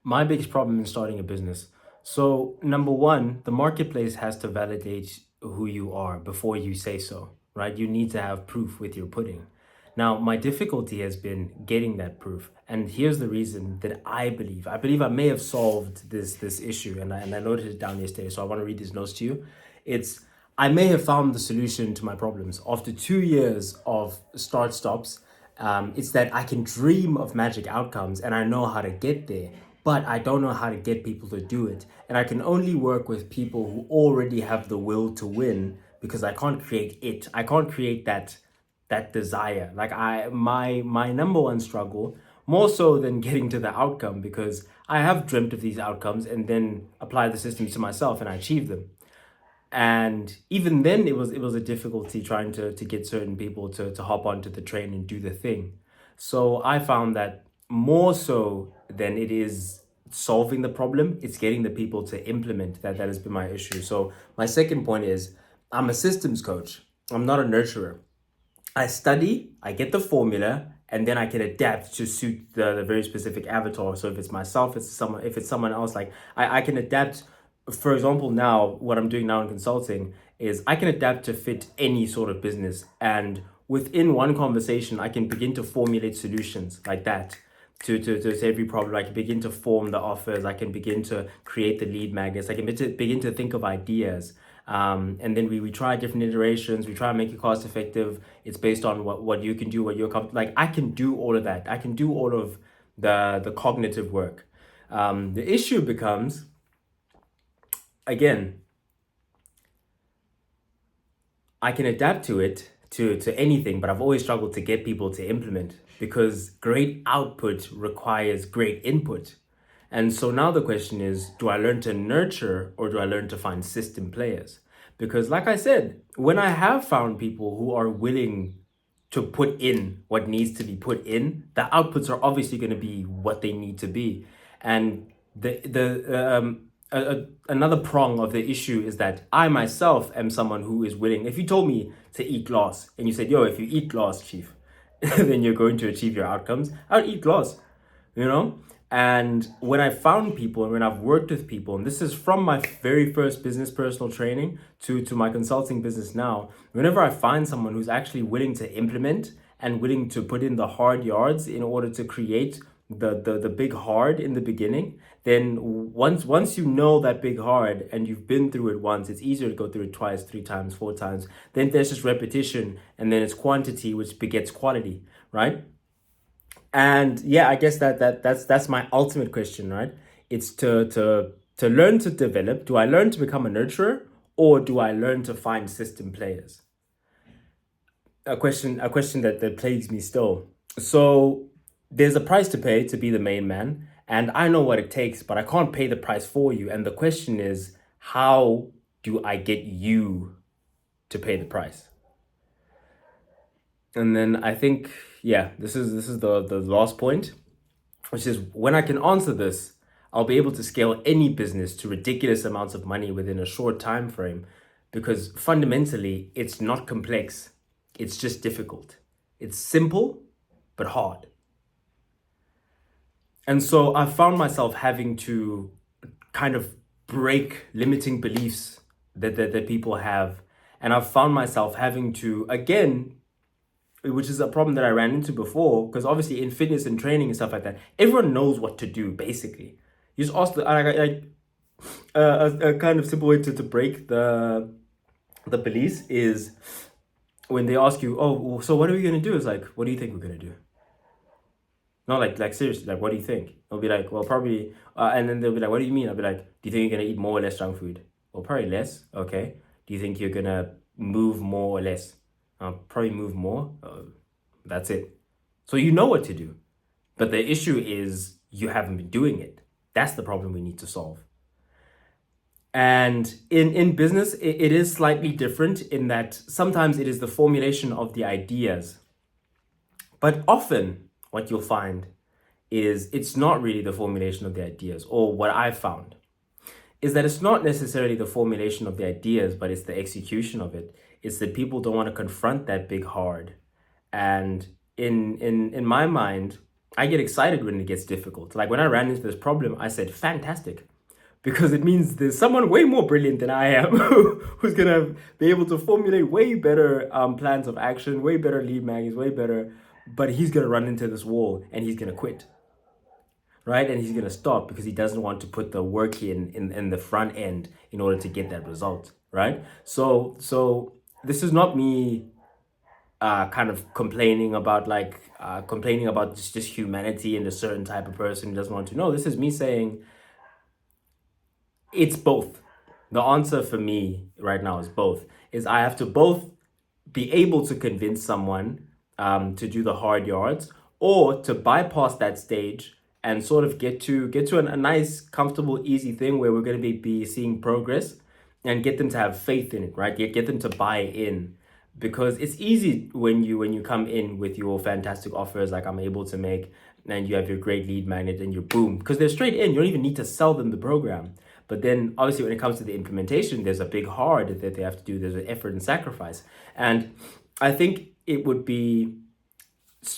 My biggest problem in starting a business. So, number one, the marketplace has to validate who you are before you say so, right? You need to have proof with your pudding. Now, my difficulty has been getting that proof. And here's the reason that I believe I may have solved this issue, and I noted it down yesterday. So I want to read these notes to you. It's I may have found the solution to my problems after 2 years of start stops. It's that I can dream of magic outcomes and I know how to get there, but I don't know how to get people to do it. And I can only work with people who already have the will to win because I can't create it. I can't create that desire. Like my number one struggle, more so than getting to the outcome, because I have dreamt of these outcomes and then apply the systems to myself and I achieve them. And even then it was a difficulty trying to get certain people to hop onto the train and do the thing. So I found that more so than it is solving the problem, it's getting the people to implement that has been my issue. So my second point is I'm a systems coach. I'm not a nurturer. I study, I get the formula, and then I can adapt to suit the very specific avatar. So if it's myself, if it's someone else, like I can adapt. For example, now what I'm doing now in consulting is I can adapt to fit any sort of business. And within one conversation, I can begin to formulate solutions like that to every problem. I can begin to form the offers. I can begin to create the lead magnets. I can begin to think of ideas. And then we try different iterations. We try and make it cost effective. It's based on what you can do, what you're like. I can do all of that. I can do all of the cognitive work. The issue becomes, again, I can adapt to it to anything, but I've always struggled to get people to implement because great output requires great input. And so now the question is, do I learn to nurture or do I learn to find system players? Because like I said, when I have found people who are willing to put in what needs to be put in, the outputs are obviously going to be what they need to be. And another prong of the issue is that I myself am someone who is willing. If you told me to eat glass and you said, "Yo, if you eat glass, chief, then you're going to achieve your outcomes," I would eat glass, you know? And when I found people and when I've worked with people, and this is from my very first business personal training to my consulting business now, whenever I find someone who's actually willing to implement and willing to put in the hard yards in order to create the big hard in the beginning, then once you know that big hard and you've been through it once, it's easier to go through it twice, three times, four times. Then there's just repetition, and then it's quantity which begets quality, right? And yeah, I guess that's my ultimate question, right? It's to learn to develop. Do I learn to become a nurturer or do I learn to find system players? A question that plagues me still. So there's a price to pay to be the main man, and I know what it takes, but I can't pay the price for you. And the question is, how do I get you to pay the price? And then I think, yeah, this is the last point, which is when I can answer this, I'll be able to scale any business to ridiculous amounts of money within a short time frame because fundamentally it's not complex. It's just difficult. It's simple but hard. And so I found myself having to kind of break limiting beliefs that people have. And I've found myself having to, again, which is a problem that I ran into before, because obviously in fitness and training and stuff like that, everyone knows what to do basically. You just ask a kind of simple way to break the beliefs is when they ask you, "Oh, well, so what are we gonna do?" It's like, "What do you think we're gonna do?" No, like seriously, like what do you think? They'll be like, "Well, probably," and then they'll be like, "What do you mean?" I'll be like, "Do you think you're gonna eat more or less junk food?" Well, probably less. Okay. Do you think you're gonna move more or less? Probably move more. That's it. So you know what to do. But the issue is you haven't been doing it. That's the problem we need to solve. And in business, it is slightly different in that sometimes it is the formulation of the ideas. But often what you'll find is it's not really the formulation of the ideas, or what I've found is that it's not necessarily the formulation of the ideas, but it's the execution of it. It's that people don't want to confront that big hard. And in my mind, I get excited when it gets difficult. Like when I ran into this problem, I said, fantastic. Because it means there's someone way more brilliant than I am who's gonna be able to formulate way better plans of action, way better lead magnets, way better. But he's gonna run into this wall and he's gonna quit, right? And he's gonna stop because he doesn't want to put the work in the front end in order to get that result, right? So this is not me kind of complaining about just humanity and a certain type of person who doesn't want to know. This is me saying it's both. The answer for me right now is both. Is I have to both be able to convince someone to do the hard yards, or to bypass that stage and sort of get to a nice, comfortable, easy thing where we're going to be seeing progress, and get them to have faith in it, right? Get them to buy in, because it's easy when you come in with your fantastic offers like I'm able to make, and you have your great lead magnet and you boom, because they're straight in. You don't even need to sell them the program. But then obviously when it comes to the implementation, there's a big hard that they have to do. There's an effort and sacrifice. And I think it would be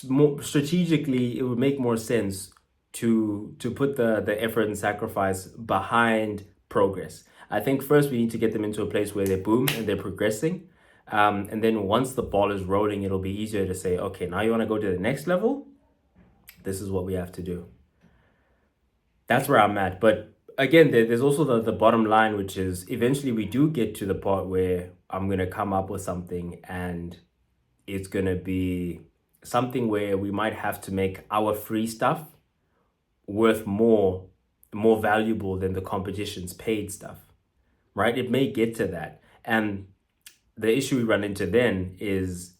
more strategically, it would make more sense to put the effort and sacrifice behind progress. I think first we need to get them into a place where they boom and they're progressing. And then once the ball is rolling, it'll be easier to say, okay, now you want to go to the next level? This is what we have to do. That's where I'm at. But again, there's also the bottom line, which is eventually we do get to the part where I'm going to come up with something, and it's going to be something where we might have to make our free stuff worth more valuable than the competition's paid stuff, right? It may get to that. And the issue we run into then is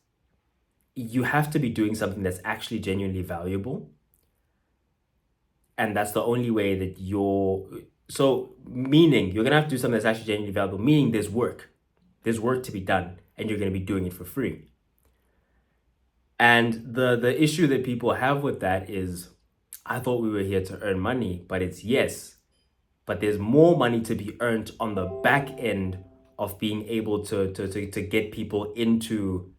you have to be doing something that's actually genuinely valuable. And that's the only way that meaning you're gonna have to do something that's actually genuinely valuable, meaning there's work to be done, and you're gonna be doing it for free. And the issue that people have with that is, I thought we were here to earn money, but it's yes, but there's more money to be earned on the back end of being able to get people into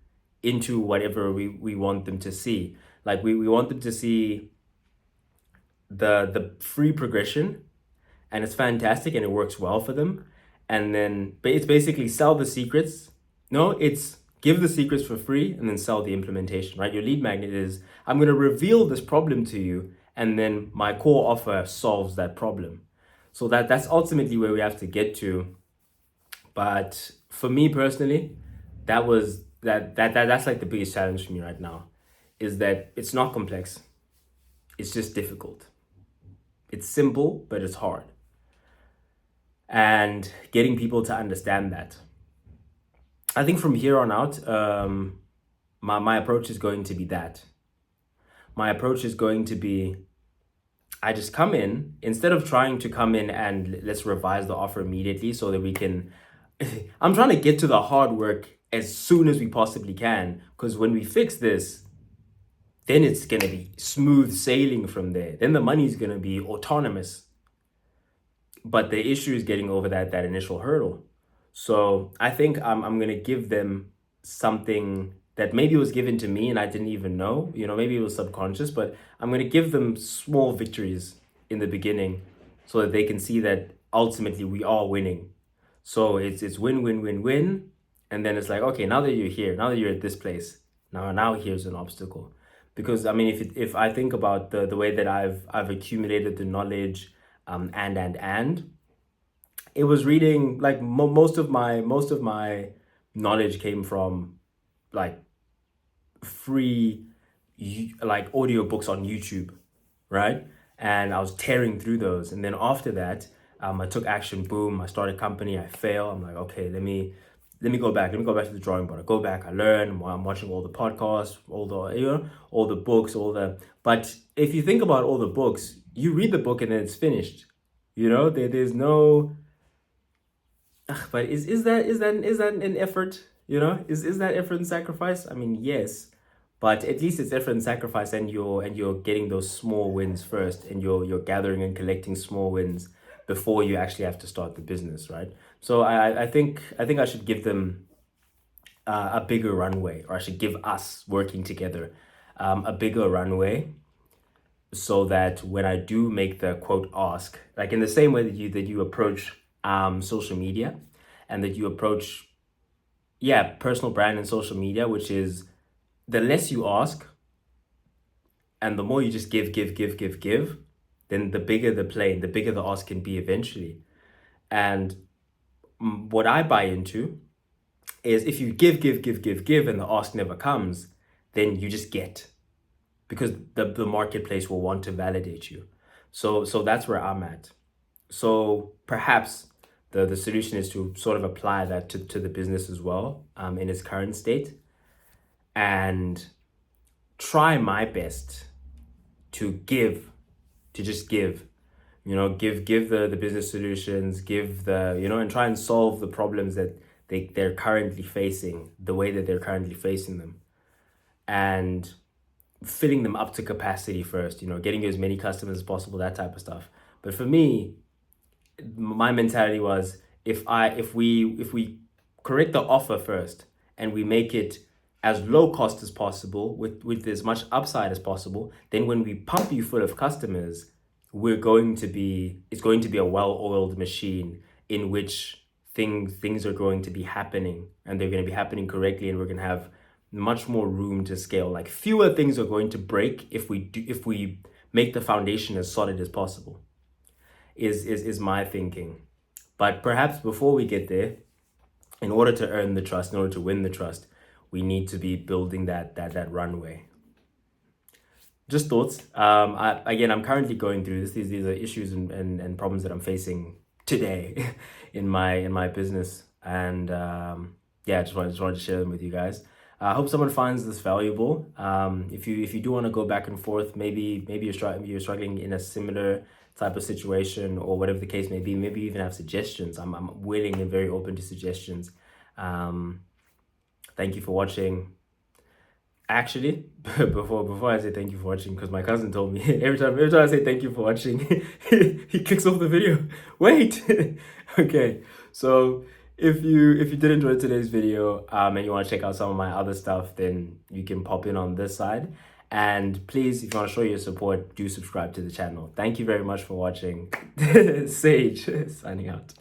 whatever we want them to see. Like we want them to see the free progression, and it's fantastic and it works well for them. And then it's basically sell the secrets. No, it's give the secrets for free and then sell the implementation, right? Your lead magnet is, I'm going to reveal this problem to you, and then my core offer solves that problem. So that's ultimately where we have to get to. But for me personally, that's like the biggest challenge for me right now, is that it's not complex. It's just difficult. It's simple, but it's hard. And getting people to understand that. I think from here on out, my approach is going to be that. My approach is going to be, I just come in, instead of trying to come in and let's revise the offer immediately so that we can, I'm trying to get to the hard work as soon as we possibly can. Because when we fix this, then it's going to be smooth sailing from there. Then the money's going to be autonomous. But the issue is getting over that initial hurdle. So I think I'm going to give them something that maybe was given to me and I didn't even know. Maybe it was subconscious, but I'm going to give them small victories in the beginning so that they can see that ultimately we are winning. So it's win, win, win, win. And then it's like, okay, now that you're here, now that you're at this place, now here's an obstacle. Because I mean, if I think about the way that I've accumulated the knowledge, and it was reading, like most of my knowledge came from like free like audiobooks on YouTube, right? And I was tearing through those, and then after that, I took action. Boom! I started a company. I fail. I'm like, okay, let me go back. Let me go back to the drawing board. I go back. I learn. I'm watching all the podcasts, all the books, But if you think about all the books, you read the book and then it's finished. There's no. But is that an effort? Is that effort and sacrifice? I mean, yes, but at least it's effort and sacrifice, and you're getting those small wins first, and you're gathering and collecting small wins before you actually have to start the business, right? So I think I should give them a bigger runway, or I should give us working together a bigger runway, so that when I do make the quote ask, like in the same way that you approach social media, and that you approach personal brand and social media, which is the less you ask and the more you just give, then the bigger the plane, the bigger the ask can be eventually. And what I buy into is if you give, and the ask never comes, then you just get, because the marketplace will want to validate you. So that's where I'm at. So perhaps the solution is to sort of apply that to the business as well, in its current state, and try my best to just give, give the business solutions, give the, and try and solve the problems that they're currently facing, the way that they're currently facing them, and filling them up to capacity first, getting you as many customers as possible, that type of stuff. But for me, my mentality was, if we correct the offer first, and we make it as low cost as possible with as much upside as possible, then when we pump you full of customers, it's going to be a well-oiled machine in which things are going to be happening, and they're going to be happening correctly, and we're going to have much more room to scale. Like, fewer things are going to break if we make the foundation as solid as possible, is my thinking. But perhaps before we get there, in order to earn the trust, in order to win the trust, we need to be building that runway. Just thoughts. I'm currently going through this. These are issues and problems that I'm facing today in my business, and I just wanted to share them with you guys. I hope someone finds this valuable. If you do want to go back and forth, maybe you're struggling in a similar type of situation, or whatever the case may be. Maybe you even have suggestions. I'm willing and very open to suggestions. Thank you for watching. Actually, before I say thank you for watching, because my cousin told me every time I say thank you for watching, he kicks off the video. Wait, okay. So if you did enjoy today's video, and you want to check out some of my other stuff, then you can pop in on this side. And please, if you want to show your support, do subscribe to the channel. Thank you very much for watching. Sage signing out.